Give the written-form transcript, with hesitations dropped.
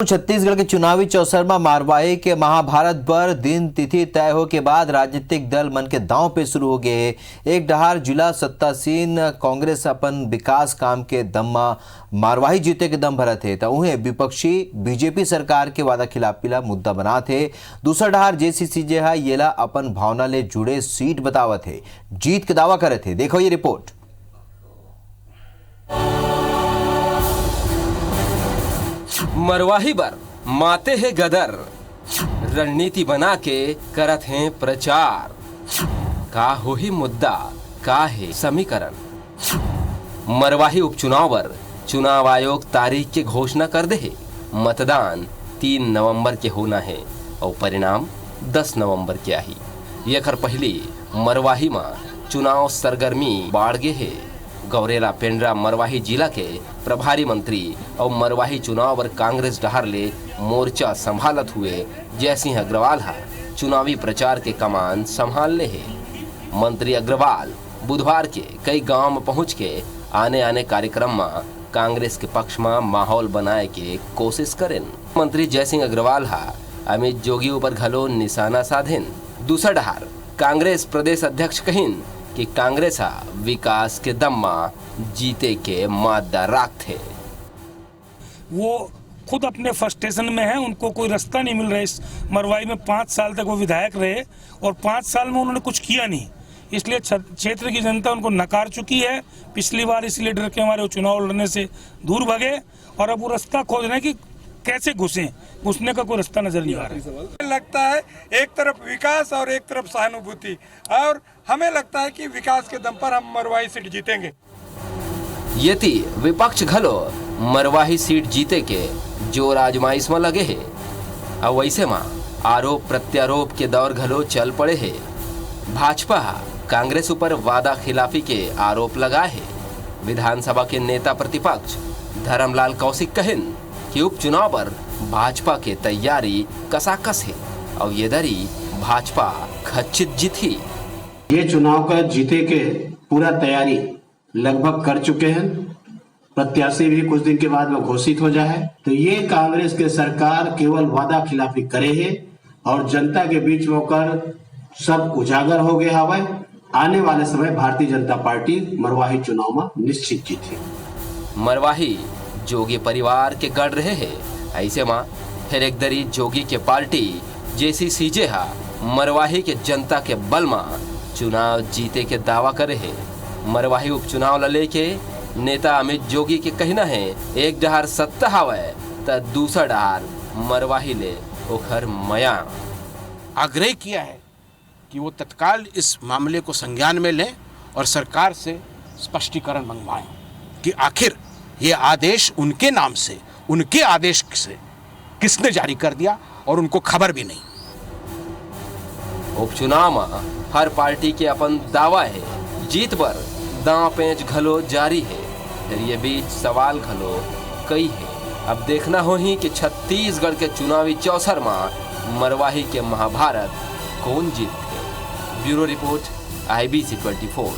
छत्तीसगढ़ के चुनावी चौसर में मारवाही के महाभारत पर दिन तिथि तय हो के बाद राजनीतिक दल मन के दांव पे शुरू हो गए। एक डहार जिला सत्तासीन कांग्रेस अपन विकास काम के दम में मारवाही जीते के दम भरत है तो उन्हें विपक्षी बीजेपी सरकार के वादा खिलाफी ला मुद्दा बना थे। दूसरा डहार जेसीसीजे येला अपन भावना ले जुड़े सीट बतावत है, जीत के दावा करे थे। देखो ये रिपोर्ट। मरवाही बर माते है गदर, रणनीति बना के करत हैं प्रचार। का हो ही मुद्दा, का है समीकरण। मरवाही उपचुनाव बर चुनाव आयोग तारीख के घोषणा कर दे है। मतदान 3 नवंबर के होना है और परिणाम 10 नवंबर के आई। यखर पहली मरवाही में चुनाव सरगर्मी बाढ़ गे है। गौरेला पेंड्रा मरवाही जिला के प्रभारी मंत्री और मरवाही चुनाव पर कांग्रेस डहार ले मोर्चा संभालत हुए जयसिंह अग्रवाल चुनावी प्रचार के कमान संभाल ले है। मंत्री अग्रवाल बुधवार के कई गांव में पहुंच के आने कार्यक्रम में कांग्रेस के पक्ष में माहौल बनाए के कोशिश करें। मंत्री जयसिंह अग्रवाल अमित जोगी ऊपर घलो निशाना साधेन। दूसरा डहार कांग्रेस प्रदेश अध्यक्ष कहिन कि कांग्रेस विकास के दम में जीते के मादा राख थे। वो खुद अपने फ्रस्ट्रेशन में है, उनको कोई रास्ता नहीं मिल रहा है। इस मरवाई में 5 साल तक वो विधायक रहे और 5 साल में उन्होंने कुछ किया नहीं, इसलिए क्षेत्र की जनता उनको नकार चुकी है। पिछली बार इसलिए डर के हमारे चुनाव लड़ने से दूर भगे और अब वो रास्ता खोज रहे हैं कि कैसे घुसने का कोई रास्ता नजर नहीं आ रहा। लगता है एक तरफ विकास और एक तरफ सहानुभूति, और हमें लगता है कि विकास के दम पर हम मरवाही सीट जीतेंगे। यति विपक्ष घलो मरवाही सीट जीते के जोर आजमाइश में लगे है। अब वैसे में आरोप प्रत्यारोप के दौर घलो चल पड़े है। भाजपा कांग्रेस ऊपर वादा खिलाफी के आरोप लगाए है। विधानसभा के नेता प्रतिपक्ष धर्मलाल कौशिक कहन कि उपचुनाव पर भाजपा के तैयारी कसाकस है और ये दरी भाजपा खचित जीती। ये चुनाव का जीते के पूरा तैयारी लगभग कर चुके हैं। प्रत्याशी भी कुछ दिन के बाद में घोषित हो जाए तो ये कांग्रेस के सरकार केवल वादा खिलाफी करे है और जनता के बीच में होकर सब उजागर हो गया हवा। आने वाले समय भारतीय जनता पार्टी मरवाही चुनाव में निश्चित जीती। मरवाही जोगी परिवार के गढ़ रहे हैं। ऐसे में फिर एक दरी जोगी के पार्टी जेसीसीजे मरवाही के जनता के बल में चुनाव जीते के दावा करे है। मरवाही उपचुनाव लले के नेता अमित जोगी के कहना है एक डहार सत्ता हवे तो दूसरा डहार मरवाही ले ओखर मया। आग्रह किया है कि वो तत्काल इस मामले को संज्ञान में लें और सरकार से स्पष्टीकरण मंगवाएं कि आखिर ये आदेश उनके नाम से, उनके आदेश से किसने जारी कर दिया और उनको खबर भी नहीं। उपचुनाव में हर पार्टी के अपन दावा है। जीत पर दांव पेंच घलो जारी है। फिर ये बीच सवाल घलो कई है। अब देखना हो ही कि छत्तीसगढ़ के चुनावी चौसर में मरवाही के महाभारत कौन जीत है। Bureau report IBC 24।